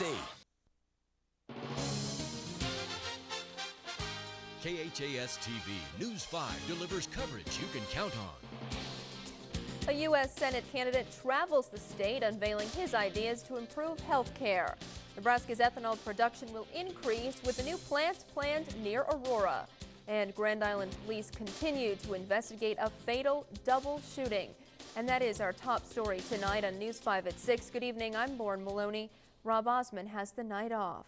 KHAS-TV. KHAS-TV News 5 delivers coverage you can count on. A U.S. Senate candidate travels the state unveiling his ideas to improve health care. Nebraska's ethanol production will increase with a new plant planned near Aurora. And Grand Island police continue to investigate a fatal double shooting. And that is our top story tonight on News 5 at 6. Good evening, I'm Lauren Maloney. Rob Osman has the night off.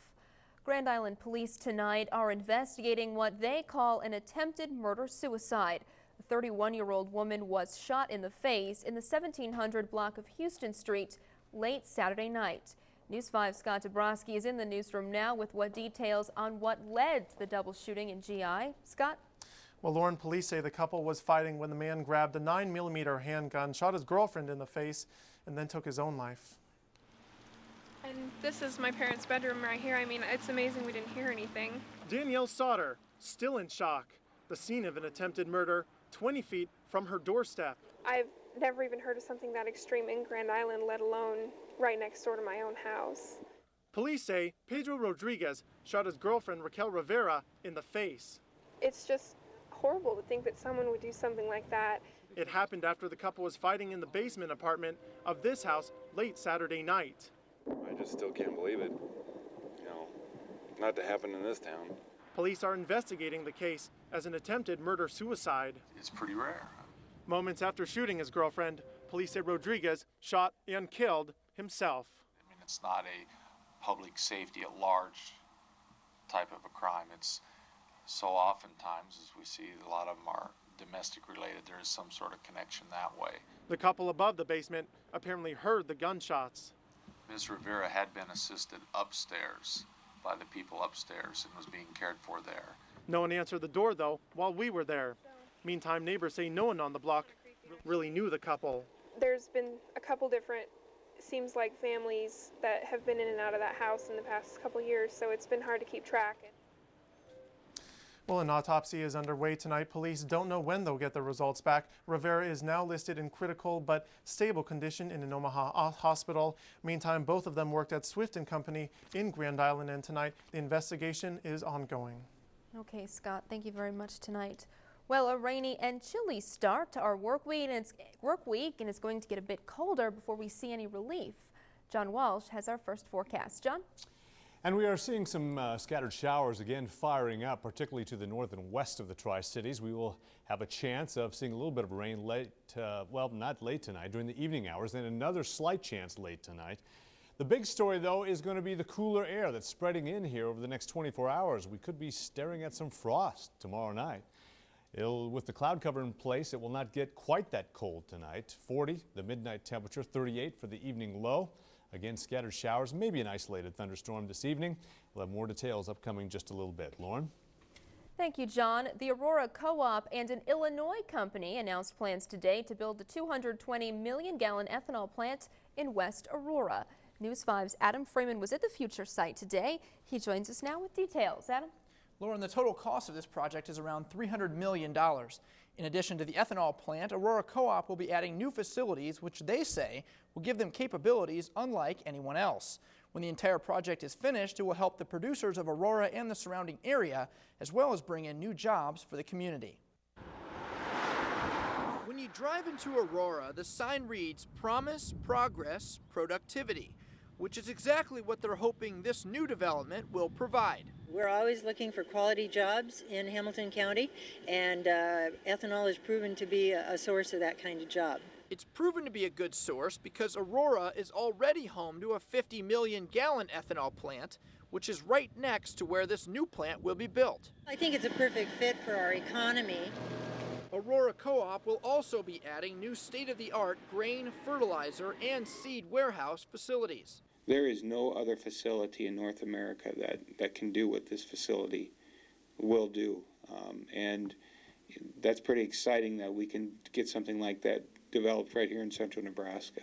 Grand Island police tonight are investigating what they call an attempted murder-suicide. A 31-year-old woman was shot in the face in the 1700 block of Houston Street late Saturday night. News 5's Scott Dabrowski is in the newsroom now with what details on what led to the double shooting in GI. Scott? Well, Lauren, police say the couple was fighting when the man grabbed a 9mm handgun, shot his girlfriend in the face, and then took his own life. And this is my parents' bedroom right here. I mean, it's amazing we didn't hear anything. Danielle Sauter, still in shock. The scene of an attempted murder 20 feet from her doorstep. I've never even heard of something that extreme in Grand Island, let alone right next door to my own house. Police say Pedro Rodriguez shot his girlfriend Raquel Rivera in the face. It's just horrible to think that someone would do something like that. It happened after the couple was fighting in the basement apartment of this house late Saturday night. I just still can't believe it. You know, not to happen in this town. Police are investigating the case as an attempted murder-suicide. It's pretty rare. Moments after shooting his girlfriend, police say Rodriguez shot and killed himself. I mean, it's not a public safety at large type of a crime. It's so oftentimes, as we see, a lot of them are domestic related. There is some sort of connection that way. The couple above the basement apparently heard the gunshots. Ms. Rivera had been assisted upstairs by the people upstairs and was being cared for there. No one answered the door, though, while we were there. Meantime, neighbors say no one on the block really knew the couple. There's been a couple different, seems like, families that have been in and out of that house in the past couple years, so it's been hard to keep track. Well, an autopsy is underway tonight. Police don't know when they'll get the results back. Rivera is now listed in critical but stable condition in an Omaha hospital. Meantime, both of them worked at Swift & Company in Grand Island, and tonight the investigation is ongoing. Okay, Scott, thank you very much tonight. Well, a rainy and chilly start to our work week, and it's going to get a bit colder before we see any relief. John Walsh has our first forecast. John? And we are seeing some scattered showers again firing up, particularly to the north and west of the Tri-Cities. We will have a chance of seeing a little bit of rain late, well, not late tonight, during the evening hours, and another slight chance late tonight. The big story, though, is going to be the cooler air that's spreading in here over the next 24 hours. We could be staring at some frost tomorrow night. With the cloud cover in place, it will not get quite that cold tonight. 40, the midnight temperature, 38 for the evening low. Again, scattered showers, maybe an isolated thunderstorm this evening. We'll have more details upcoming just a little bit. Lauren? Thank you, John. The Aurora Co-op and an Illinois company announced plans today to build a 220 million gallon ethanol plant in West Aurora. News 5's Adam Freeman was at the Future site today. He joins us now with details. Adam? Lauren, the total cost of this project is around $300 million. In addition to the ethanol plant, Aurora Co-op will be adding new facilities, which they say will give them capabilities unlike anyone else. When the entire project is finished, it will help the producers of Aurora and the surrounding area, as well as bring in new jobs for the community. When you drive into Aurora, the sign reads Promise, Progress, Productivity, which is exactly what they're hoping this new development will provide. We're always looking for quality jobs in Hamilton County, and ethanol is proven to be a source of that kind of job. It's proven to be a good source because Aurora is already home to a 50 million gallon ethanol plant, which is right next to where this new plant will be built. I think it's a perfect fit for our economy. Aurora Co-op will also be adding new state-of-the-art grain, fertilizer, and seed warehouse facilities. There is no other facility in North America that can do what this facility will do. And that's pretty exciting that we can get something like that developed right here in central Nebraska.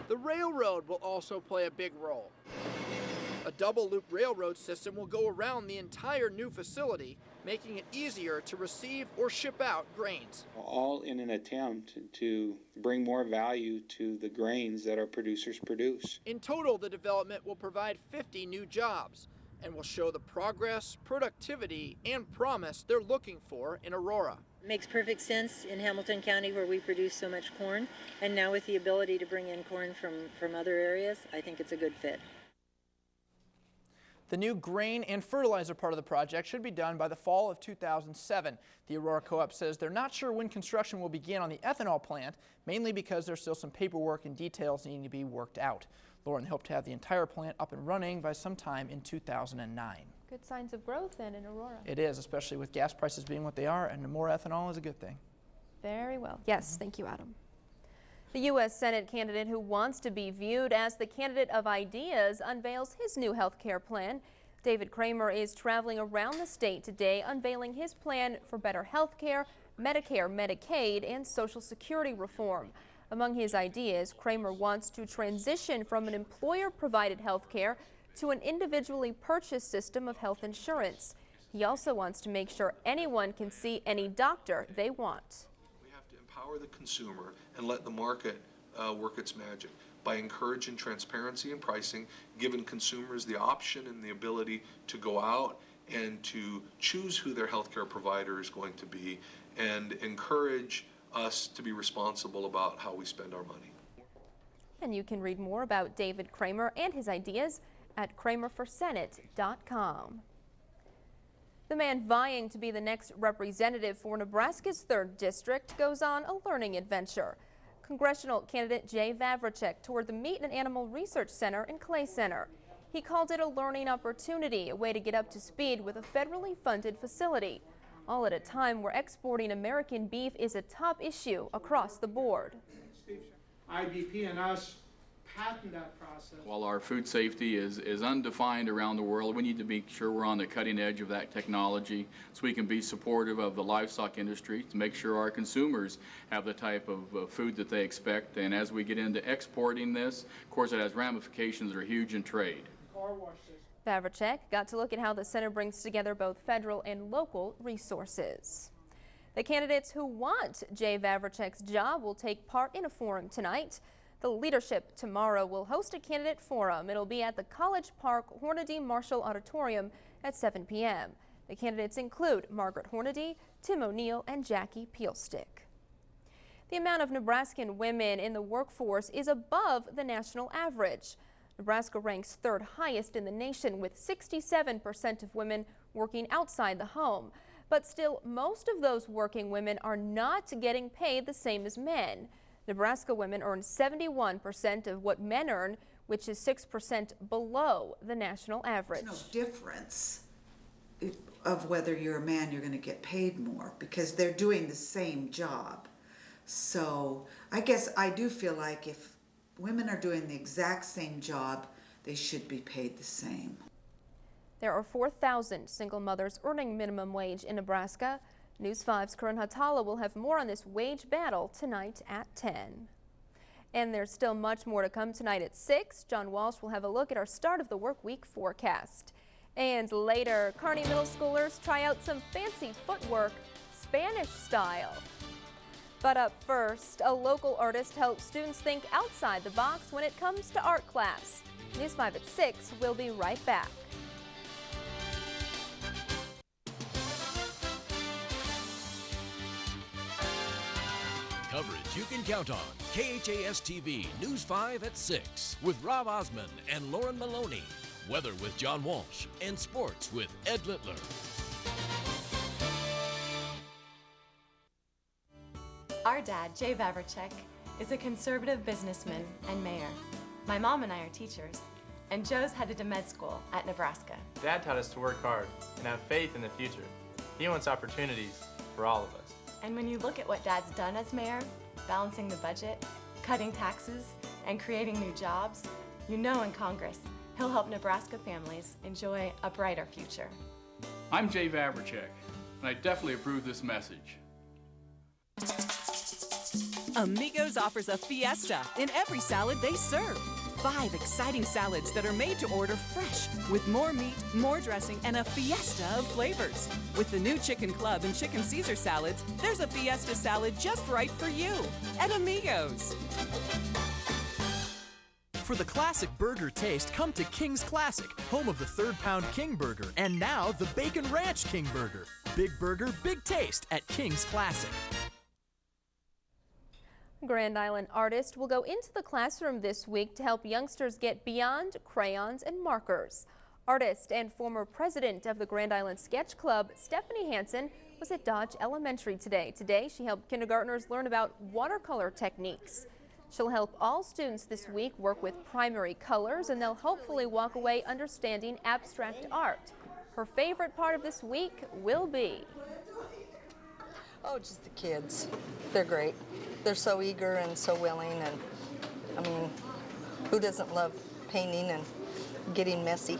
The railroad will also play a big role. A double-loop railroad system will go around the entire new facility, making it easier to receive or ship out grains. All in an attempt to bring more value to the grains that our producers produce. In total, the development will provide 50 new jobs and will show the progress, productivity, and promise they're looking for in Aurora. It makes perfect sense in Hamilton County where we produce so much corn, and now with the ability to bring in corn from other areas, I think it's a good fit. The new grain and fertilizer part of the project should be done by the fall of 2007. The Aurora Co-op says they're not sure when construction will begin on the ethanol plant, mainly because there's still some paperwork and details needing to be worked out. Lauren hoped to have the entire plant up and running by sometime in 2009. Good signs of growth then in Aurora. It is, especially with gas prices being what they are, and more ethanol is a good thing. Very well. Yes, thank you, Adam. The U.S. Senate candidate who wants to be viewed as the candidate of ideas unveils his new health care plan. David Kramer is traveling around the state today unveiling his plan for better health care, Medicare, Medicaid, and Social Security reform. Among his ideas, Kramer wants to transition from an employer-provided health care to an individually purchased system of health insurance. He also wants to make sure anyone can see any doctor they want. We have to empower the consumer and let the market work its magic by encouraging transparency in pricing, giving consumers the option and the ability to go out and to choose who their healthcare provider is going to be, and encourage us to be responsible about how we spend our money. And you can read more about David Kramer and his ideas at kramerforsenate.com. The man vying to be the next representative for Nebraska's 3rd District goes on a learning adventure. Congressional candidate Jay Vavricek toured the Meat and Animal Research Center in Clay Center. He called it a learning opportunity, a way to get up to speed with a federally funded facility, all at a time where exporting American beef is a top issue across the board. IBP and us patent that process. While our food safety is undefined around the world, we need to make sure we're on the cutting edge of that technology so we can be supportive of the livestock industry to make sure our consumers have the type of food that they expect. And as we get into exporting this, of course, it has ramifications that are huge in trade. Vavricek got to look at how the center brings together both federal and local resources. The candidates who want Jay Vavricek's job will take part in a forum tonight. The leadership tomorrow will host a candidate forum. It'll be at the College Park Hornady Marshall Auditorium at 7 p.m. The candidates include Margaret Hornady, Tim O'Neill, and Jackie Peelstick. The amount of Nebraskan women in the workforce is above the national average. Nebraska ranks 3rd highest in the nation, with 67% of women working outside the home. But still, most of those working women are not getting paid the same as men. Nebraska women earn 71% of what men earn, which is 6% below the national average. There's no difference of whether you're a man, you're going to get paid more because they're doing the same job. So I guess I do feel like if women are doing the exact same job, they should be paid the same. There are 4,000 single mothers earning minimum wage in Nebraska. News 5's Karan Hatala will have more on this wage battle tonight at 10. And there's still much more to come tonight at 6. John Walsh will have a look at our start of the work week forecast. And later, Kearney middle schoolers try out some fancy footwork, Spanish style. But up first, a local artist helps students think outside the box when it comes to art class. News 5 at 6. We'll be right back. Coverage you can count on. KHAS-TV News 5 at 6 with Rob Osmond and Lauren Maloney. Weather with John Walsh and sports with Ed Littler. Our dad, Jay Vavricek, is a conservative businessman and mayor. My mom and I are teachers, and Joe's headed to med school at Nebraska. Dad taught us to work hard and have faith in the future. He wants opportunities for all of us. And when you look at what Dad's done as mayor, balancing the budget, cutting taxes, and creating new jobs, you know in Congress he'll help Nebraska families enjoy a brighter future. I'm Jay Vavricek, and I definitely approve this message. Amigos offers a fiesta in every salad they serve. 5 exciting salads that are made to order fresh, with more meat, more dressing, and a fiesta of flavors. With the new Chicken Club and Chicken Caesar salads, there's a fiesta salad just right for you at Amigos. For the classic burger taste, come to King's Classic, home of the 3rd-pound King Burger, and now the Bacon Ranch King Burger. Big burger, big taste at King's Classic. Grand Island artists will go into the classroom this week to help youngsters get beyond crayons and markers. Artist and former president of the Grand Island Sketch Club, Stephanie Hansen, was at Dodge Elementary today. Today, she helped kindergartners learn about watercolor techniques. She'll help all students this week work with primary colors, and they'll hopefully walk away understanding abstract art. Her favorite part of this week will be... Oh, just the kids. They're great. They're so eager and so willing, and I mean, who doesn't love painting and getting messy?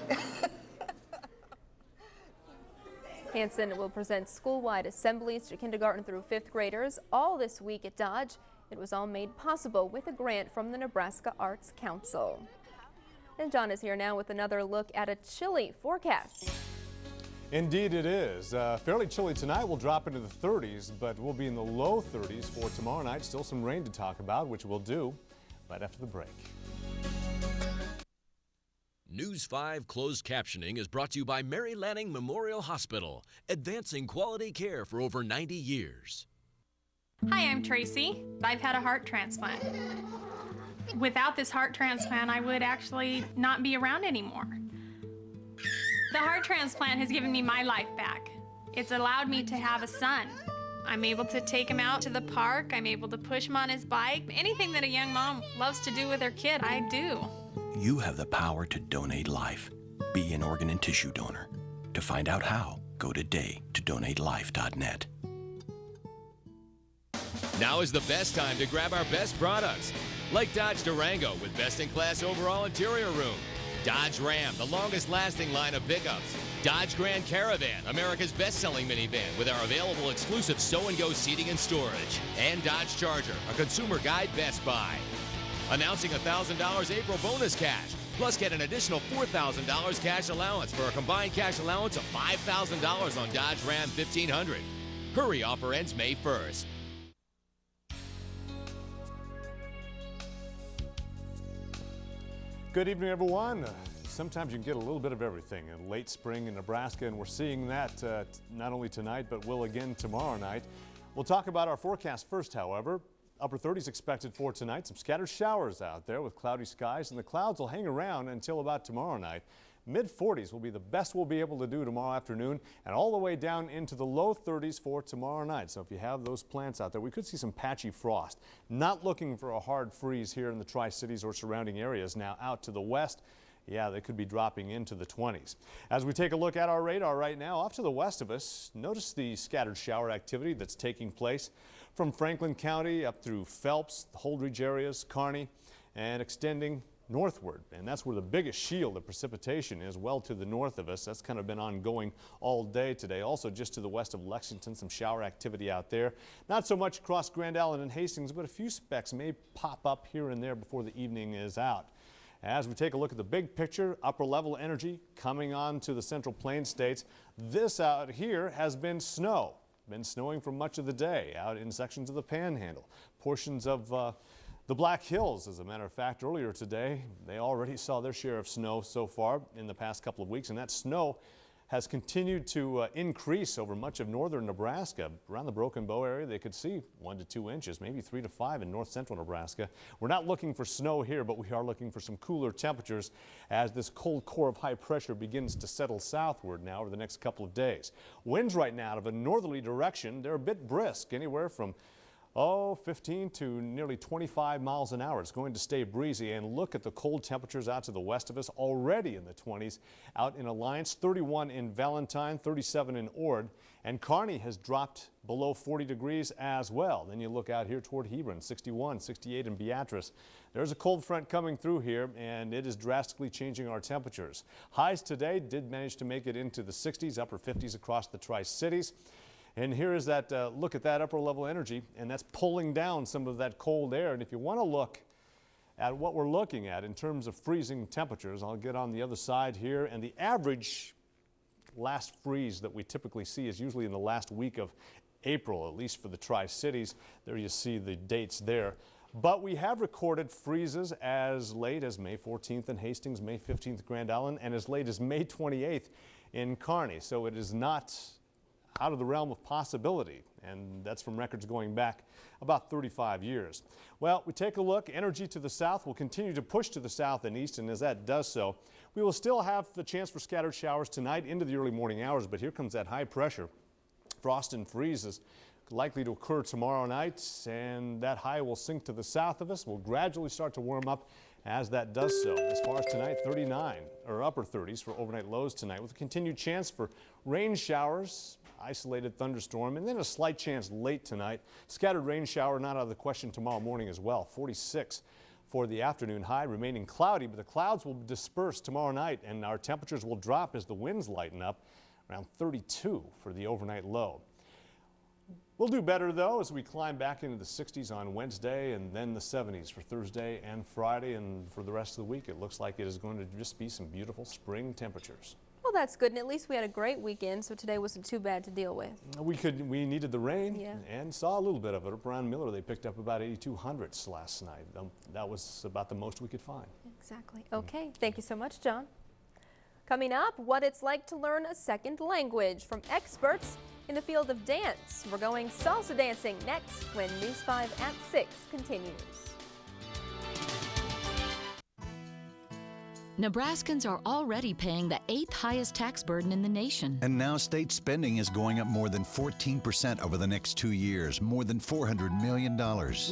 Hansen will present school-wide assemblies to kindergarten through 5th graders all this week at Dodge. It was all made possible with a grant from the Nebraska Arts Council. And John is here now with another look at a chilly forecast. Indeed it is. Fairly chilly tonight. We'll drop into the 30s, but we'll be in the low 30s for tomorrow night. Still some rain to talk about, which we'll do right after the break. News 5 closed captioning is brought to you by Mary Lanning Memorial Hospital, advancing quality care for over 90 years. Hi, I'm Tracy. I've had a heart transplant. Without this heart transplant, I would actually not be around anymore. The heart transplant has given me my life back. It's allowed me to have a son. I'm able to take him out to the park. I'm able to push him on his bike. Anything that a young mom loves to do with her kid, I do. You have the power to donate life. Be an organ and tissue donor. To find out how, go today to donatelife.net. Now is the best time to grab our best products, like Dodge Durango with best-in-class overall interior room, Dodge Ram, the longest-lasting line of pickups, Dodge Grand Caravan, America's best-selling minivan with our available exclusive stow-and-go seating and storage, and Dodge Charger, a consumer guide Best Buy. Announcing $1,000 April bonus cash, plus get an additional $4,000 cash allowance for a combined cash allowance of $5,000 on Dodge Ram 1500. Hurry, offer ends May 1st. Good evening, everyone. Sometimes you can get a little bit of everything in late spring in Nebraska, and we're seeing that not only tonight, but will again tomorrow night. We'll talk about our forecast first, however. Upper 30s expected for tonight. Some scattered showers out there with cloudy skies, and the clouds will hang around until about tomorrow night. Mid-40s will be the best we'll be able to do tomorrow afternoon, and all the way down into the low 30s for tomorrow night. So if you have those plants out there, we could see some patchy frost. Not looking for a hard freeze here in the Tri-Cities or surrounding areas. Now out to the west, yeah, they could be dropping into the 20s. As we take a look at our radar right now, off to the west of us, notice the scattered shower activity that's taking place from Franklin County up through Phelps, the Holdridge areas, Kearney, and extending northward, and that's where the biggest shield of precipitation is, well to the north of us. That's kind of been ongoing all day today. Also just to the west of Lexington, some shower activity out there. Not so much across Grand Island and Hastings, but a few specks may pop up here and there before the evening is out. As we take a look at the big picture, upper level energy coming on to the Central Plains states. This out here has been snow. Been snowing for much of the day out in sections of the Panhandle. Portions of the Black Hills, as a matter of fact, earlier today, they already saw their share of snow so far in the past couple of weeks, and that snow has continued to increase over much of northern Nebraska. Around the Broken Bow area, they could see 1 to 2 inches, maybe 3 to 5 in north central Nebraska. We're not looking for snow here, but we are looking for some cooler temperatures as this cold core of high pressure begins to settle southward now over the next couple of days. Winds right now out of a northerly direction, they're a bit brisk, anywhere from 15 to nearly 25 miles an hour. It's going to stay breezy, and look at the cold temperatures out to the west of us, already in the 20s out in Alliance, 31 in Valentine, 37 in Ord, and Kearney has dropped below 40 degrees as well. Then you look out here toward Hebron, 61, 68 in Beatrice. There's a cold front coming through here, and it is drastically changing our temperatures. Highs today did manage to make it into the 60s, upper 50s across the Tri-Cities. And here is that look at that upper level energy, and that's pulling down some of that cold air. And if you want to look at what we're looking at in terms of freezing temperatures. I'll get on the other side here, and the average last freeze that we typically see is usually in the last week of April, at least for the Tri-Cities. There you see the dates there. But we have recorded freezes as late as May 14th in Hastings, May 15th Grand Island, and as late as May 28th in Kearney. So it is not out of the realm of possibility, and that's from records going back about 35 years. Well, we take a look. Energy to the south will continue to push to the south and east, and as that does so, we will still have the chance for scattered showers tonight into the early morning hours, but here comes that high pressure. Frost and freeze is likely to occur tomorrow night, and that high will sink to the south of us. Will gradually start to warm up as that does so. As far as tonight, 39 or upper 30s for overnight lows tonight, with a continued chance for rain showers, isolated thunderstorm, and then a slight chance late tonight. Scattered rain shower not out of the question tomorrow morning as well. 46 for the afternoon high, remaining cloudy, but the clouds will disperse tomorrow night, and our temperatures will drop as the winds lighten up, around 32 for the overnight low. We'll do better, though, as we climb back into the 60s on Wednesday and then the 70s for Thursday and Friday. And for the rest of the week, it looks like it is going to just be some beautiful spring temperatures. Well, that's good, and at least we had a great weekend, so today wasn't too bad to deal with. We needed the rain, yeah, and saw a little bit of it. Up around Miller, they picked up about 82 hundredths last night. That was about the most we could find. Exactly. Okay, thank you so much, John. Coming up, what it's like to learn a second language from experts in the field of dance. We're going salsa dancing next when News 5 at 6 continues. Nebraskans are already paying the 8th highest tax burden in the nation. And now state spending is going up more than 14% over the next 2 years, more than $400 million.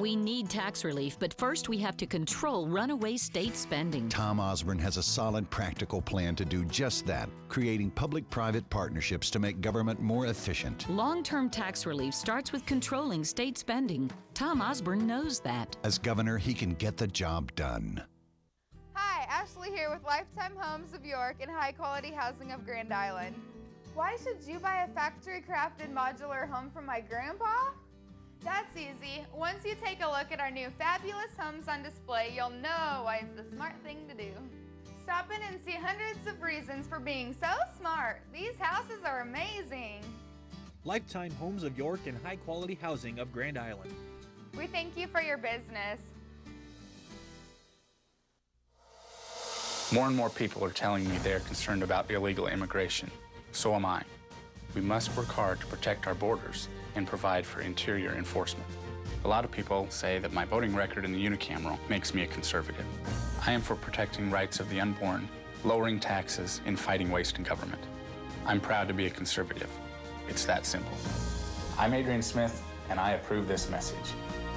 We need tax relief, but first we have to control runaway state spending. Tom Osborne has a solid, practical plan to do just that, creating public-private partnerships to make government more efficient. Long-term tax relief starts with controlling state spending. Tom Osborne knows that. As governor, he can get the job done. Hi, Ashley here with Lifetime Homes of York and High Quality Housing of Grand Island. Why should you buy a factory-crafted modular home from my grandpa? That's easy. Once you take a look at our new fabulous homes on display, you'll know why it's the smart thing to do. Stop in and see hundreds of reasons for being so smart. These houses are amazing. Lifetime Homes of York and High Quality Housing of Grand Island. We thank you for your business. More and more people are telling me they're concerned about illegal immigration. So am I. We must work hard to protect our borders and provide for interior enforcement. A lot of people say that my voting record in the unicameral makes me a conservative. I am for protecting rights of the unborn, lowering taxes, and fighting waste in government. I'm proud to be a conservative. It's that simple. I'm Adrian Smith, and I approve this message.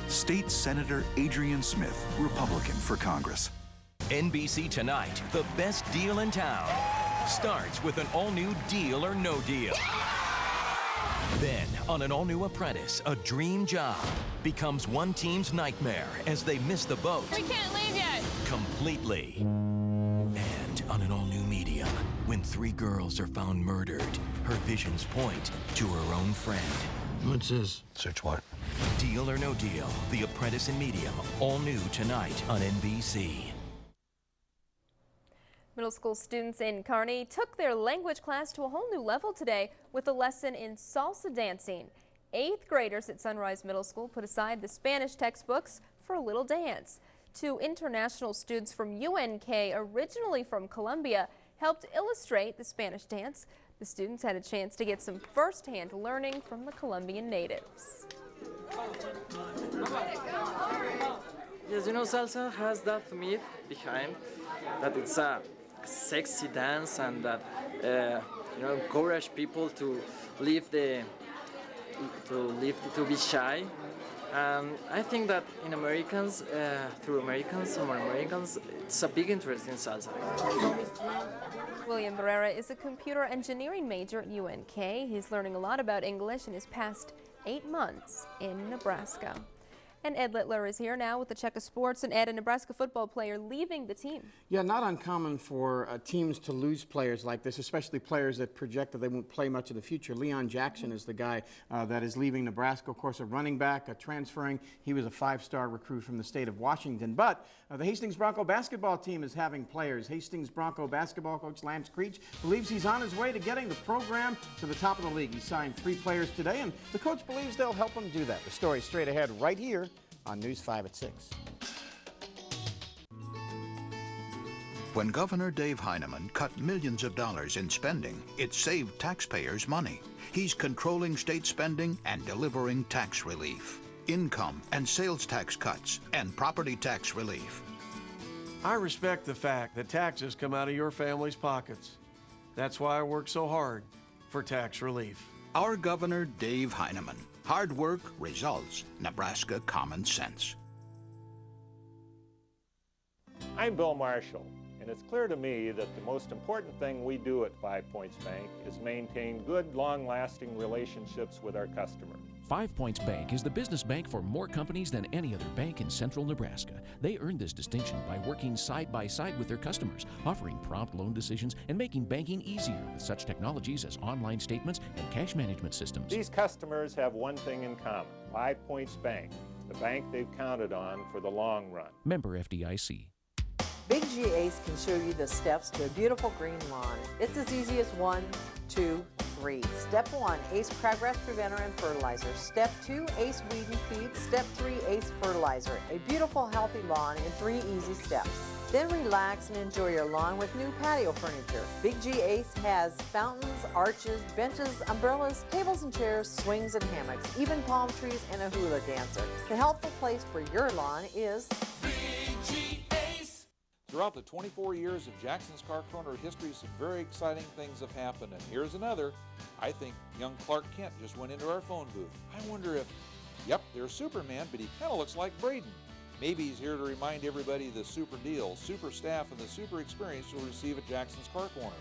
State Senator Adrian Smith, Republican for Congress. NBC Tonight, the best deal in town, starts with an all-new Deal or No Deal. Then, on an all-new Apprentice, a dream job becomes one team's nightmare as they miss the boat. We can't leave yet. Completely. And on an all-new Medium, when 3 girls are found murdered, her visions point to her own friend. What's this? Search warrant. Deal or No Deal, The Apprentice in Medium, all new tonight on NBC. Middle school students in Kearney took their language class to a whole new level today with a lesson in salsa dancing. 8th graders at Sunrise Middle School put aside the Spanish textbooks for a little dance. 2 international students from UNK, originally from Colombia, helped illustrate the Spanish dance. The students had a chance to get some first-hand learning from the Colombian natives. Yes, you know, salsa has that myth behind that it's a sexy dance and that encourage people to to be shy. And I think that in some Americans, it's a big interest in salsa. William Barrera is a computer engineering major at UNK. He's learning a lot about English in his past 8 months in Nebraska. And Ed Littler is here now with the Check of Sports. And Ed, a Nebraska football player leaving the team. Yeah, not uncommon for teams to lose players like this, especially players that project that they won't play much in the future. Leon Jackson is the guy that is leaving Nebraska. Of course, a running back, transferring. He was a 5-star recruit from the state of Washington. But the Hastings Bronco basketball team is having players. Hastings Bronco basketball coach Lance Creech believes he's on his way to getting the program to the top of the league. He signed 3 players today, and the coach believes they'll help him do that. The story straight ahead right here on News 5 at 6. When Governor Dave Heineman cut millions of dollars in spending, it saved taxpayers money. He's controlling state spending and delivering tax relief, income and sales tax cuts, and property tax relief. I respect the fact that taxes come out of your family's pockets. That's why I work so hard for tax relief. Our Governor Dave Heineman. Hard work, results, Nebraska common sense. I'm Bill Marshall, and it's clear to me that the most important thing we do at 5 Points Bank is maintain good, long-lasting relationships with our customers. 5 Points Bank is the business bank for more companies than any other bank in central Nebraska. They earned this distinction by working side by side with their customers, offering prompt loan decisions and making banking easier with such technologies as online statements and cash management systems. These customers have one thing in common: 5 Points Bank, the bank they've counted on for the long run. Member FDIC. Big G Ace can show you the steps to a beautiful green lawn. It's as easy as 1, 2, 3. Step 1, Ace Crabgrass Preventer and Fertilizer. Step 2, Ace Weed and Feed. Step 3, Ace Fertilizer. A beautiful, healthy lawn in 3 easy steps. Then relax and enjoy your lawn with new patio furniture. Big G Ace has fountains, arches, benches, umbrellas, tables and chairs, swings and hammocks, even palm trees and a hula dancer. The helpful place for your lawn is Big G Ace. Throughout the 24 years of Jackson's Car Corner history, some very exciting things have happened, and here's another. I think young Clark Kent just went into our phone booth. I wonder if, yep, there's Superman, but he kind of looks like Braden. Maybe he's here to remind everybody the super deals, super staff, and the super experience you'll receive at Jackson's Car Corner.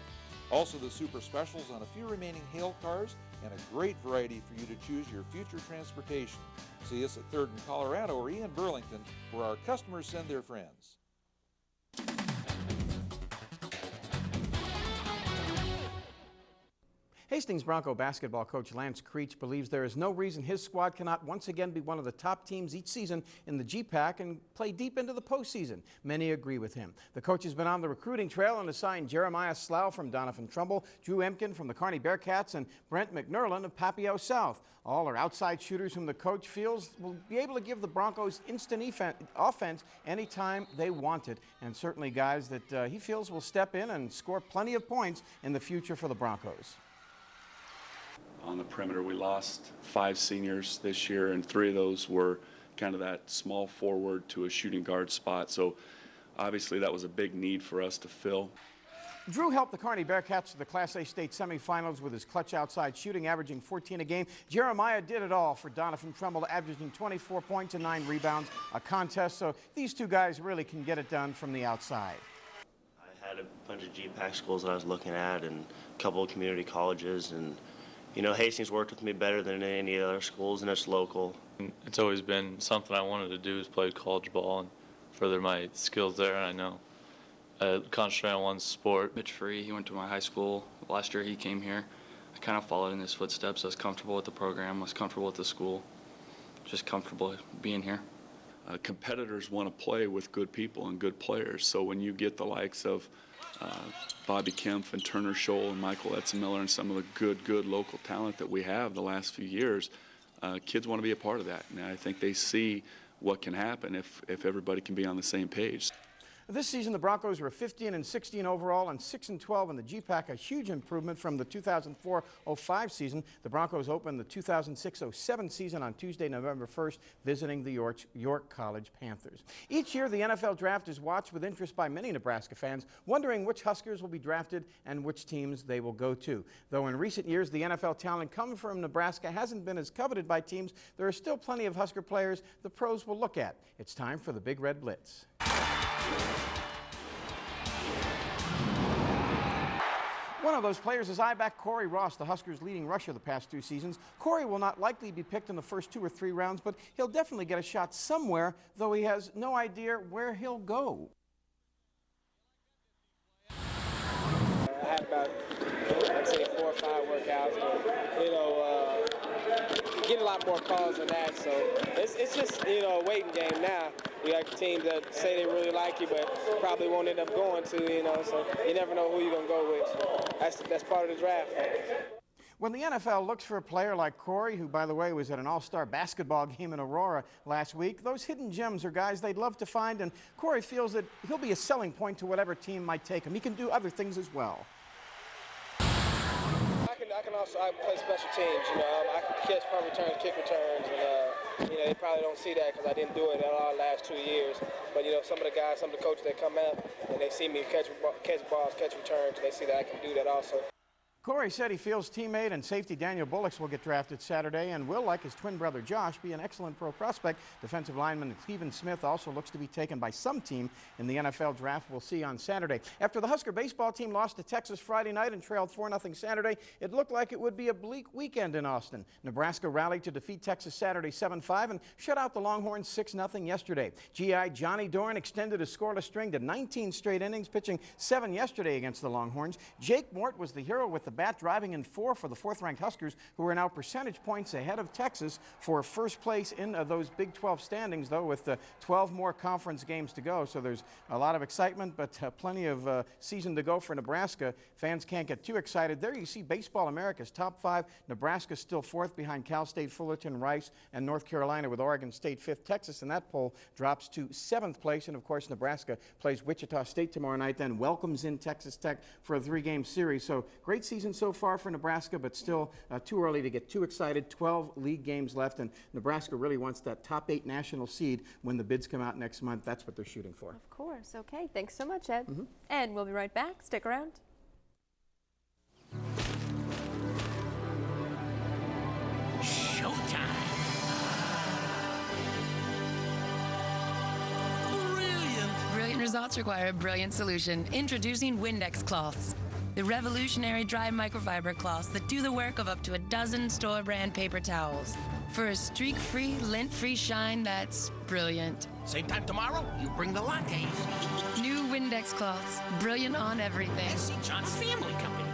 Also the super specials on a few remaining Hale cars and a great variety for you to choose your future transportation. See us at 3rd and Colorado or in Burlington, where our customers send their friends. Hastings Bronco basketball coach Lance Creech believes there is no reason his squad cannot once again be one of the top teams each season in the GPAC and play deep into the postseason. Many agree with him. The coach has been on the recruiting trail and assigned Jeremiah Slough from Donovan Trumbull, Drew Emkin from the Kearney Bearcats, and Brent McNerlin of Papio South. All are outside shooters whom the coach feels will be able to give the Broncos instant offense anytime they want it, and certainly guys that he feels will step in and score plenty of points in the future for the Broncos. On the perimeter, we lost 5 seniors this year, and 3 of those were kind of that small forward to a shooting guard spot. So obviously that was a big need for us to fill. Drew helped the Kearney Bearcats to the Class A state semifinals with his clutch outside shooting, averaging 14 a game. Jeremiah did it all for Donovan Trumbull, averaging 24 points and 9 rebounds a contest. So these 2 guys really can get it done from the outside. I had a bunch of GPAC schools that I was looking at and a couple of community colleges, and you know, Hastings worked with me better than any other schools, and it's local. It's always been something I wanted to do, is play college ball and further my skills there, and I know I concentrate on one sport. Mitch Free, he went to my high school. Last year he came here. I kind of followed in his footsteps. I was comfortable with the program, I was comfortable with the school, just comfortable being here. Competitors want to play with good people and good players, so when you get the likes of Bobby Kempf and Turner Scholl and Michael Etzemiller and some of the good local talent that we have the last few years, kids want to be a part of that. And I think they see what can happen if everybody can be on the same page. This season, the Broncos were 15-16 overall and 6-12 in the GPAC, a huge improvement from the 2004-05 season. The Broncos opened the 2006-07 season on Tuesday, November 1st, visiting the York College Panthers. Each year, the NFL draft is watched with interest by many Nebraska fans, wondering which Huskers will be drafted and which teams they will go to. Though in recent years, the NFL talent coming from Nebraska hasn't been as coveted by teams, there are still plenty of Husker players the pros will look at. It's time for the Big Red Blitz. One of those players is I-back Corey Ross, the Huskers' leading rusher the past 2 seasons. Corey will not likely be picked in the first 2 or 3 rounds, but he'll definitely get a shot somewhere, though he has no idea where he'll go. I had about, I'd say 4 or 5 workouts, but, you know, getting a lot more calls than that, so it's just, you know, a waiting game now. You got teams that say they really like you, but probably won't end up going to, you know, so you never know who you're going to go with. So that's part of the draft. When the NFL looks for a player like Corey, who, by the way, was at an all-star basketball game in Aurora last week, those hidden gems are guys they'd love to find, and Corey feels that he'll be a selling point to whatever team might take him. He can do other things as well. I play special teams, you know. I can catch punt returns, kick returns, and, you know, they probably don't see that because I didn't do it in our last 2 years. But, you know, some of the guys, some of the coaches that come out and they see me catch balls, catch returns, they see that I can do that also. Corey said he feels teammate and safety Daniel Bullocks will get drafted Saturday and will, like his twin brother Josh, be an excellent pro prospect. Defensive lineman Cleveland Smith also looks to be taken by some team in the NFL draft. We'll see on Saturday. After the Husker baseball team lost to Texas Friday night and trailed 4-0 Saturday, it looked like it would be a bleak weekend in Austin. Nebraska rallied to defeat Texas Saturday 7-5 and shut out the Longhorns 6-0 yesterday. GI Johnny Dorn extended his scoreless string to 19 straight innings, pitching 7 yesterday against the Longhorns. Jake Mort was the hero with the bat, driving in 4 for the 4th-ranked Huskers, who are now percentage points ahead of Texas for first place in those Big 12 standings, though, with 12 more conference games to go. So there's a lot of excitement, but plenty of season to go for Nebraska. Fans can't get too excited. There you see Baseball America's top 5. Nebraska still 4th behind Cal State, Fullerton, Rice, and North Carolina, with Oregon State 5th. Texas in that poll drops to 7th place, and of course Nebraska plays Wichita State tomorrow night, then welcomes in Texas Tech for a 3-game series. So great season so far for Nebraska, but still too early to get too excited. 12 league games left, and Nebraska really wants that top 8 national seed when the bids come out next month. That's what they're shooting for. Of course. Okay. Thanks so much, Ed. And we'll be right back. Stick around. Showtime. Brilliant results require a brilliant solution. Introducing Windex cloths. The revolutionary dry microfiber cloths that do the work of up to a dozen store brand paper towels. For a streak-free, lint-free shine that's brilliant. Same time tomorrow, you bring the lattes. New Windex cloths. Brilliant on everything. S.C. John's Family Company.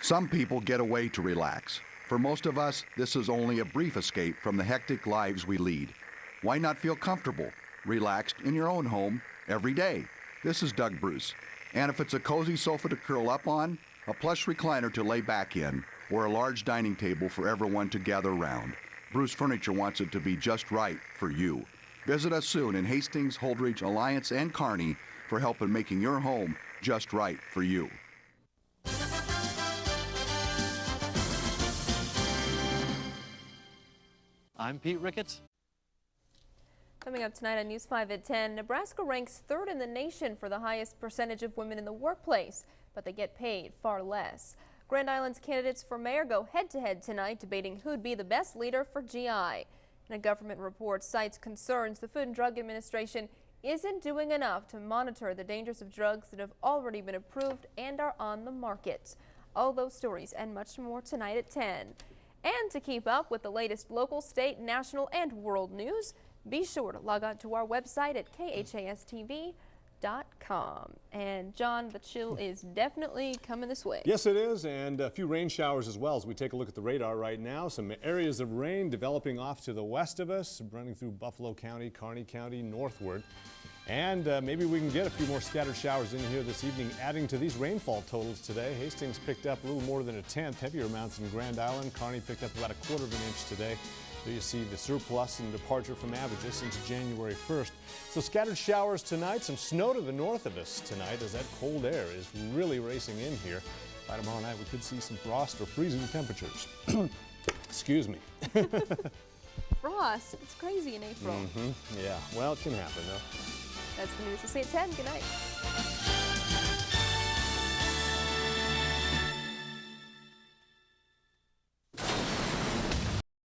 Some people get away to relax. For most of us, this is only a brief escape from the hectic lives we lead. Why not feel comfortable, relaxed in your own home every day? This is Doug Bruce. And if it's a cozy sofa to curl up on, a plush recliner to lay back in, or a large dining table for everyone to gather around, Bruce Furniture wants it to be just right for you. Visit us soon in Hastings, Holdridge, Alliance, and Kearney for help in making your home just right for you. I'm Pete Ricketts. Coming up tonight on News 5 at 10, Nebraska ranks 3rd in the nation for the highest percentage of women in the workplace, but they get paid far less. Grand Island's candidates for mayor go head-to-head tonight, debating who'd be the best leader for GI. And a government report cites concerns the Food and Drug Administration isn't doing enough to monitor the dangers of drugs that have already been approved and are on the market. All those stories and much more tonight at 10. And to keep up with the latest local, state, national, and world news, be sure to log on to our website at KHAS-TV.com. And John, the chill is definitely coming this way. Yes, it is, and a few rain showers as well as we take a look at the radar right now. Some areas of rain developing off to the west of us, running through Buffalo County, Kearney County, northward. And maybe we can get a few more scattered showers in here this evening, adding to these rainfall totals today. Hastings picked up a little more than a tenth. Heavier amounts in Grand Island. Kearney picked up about 1/4 of an inch today. There you see the surplus and departure from averages since January 1st. So scattered showers tonight, some snow to the north of us tonight as that cold air is really racing in here. By tomorrow night, we could see some frost or freezing temperatures. Excuse me. Frost. It's crazy in April. Yeah, well, it can happen though. That's the news. We'll see you at 10. Good night.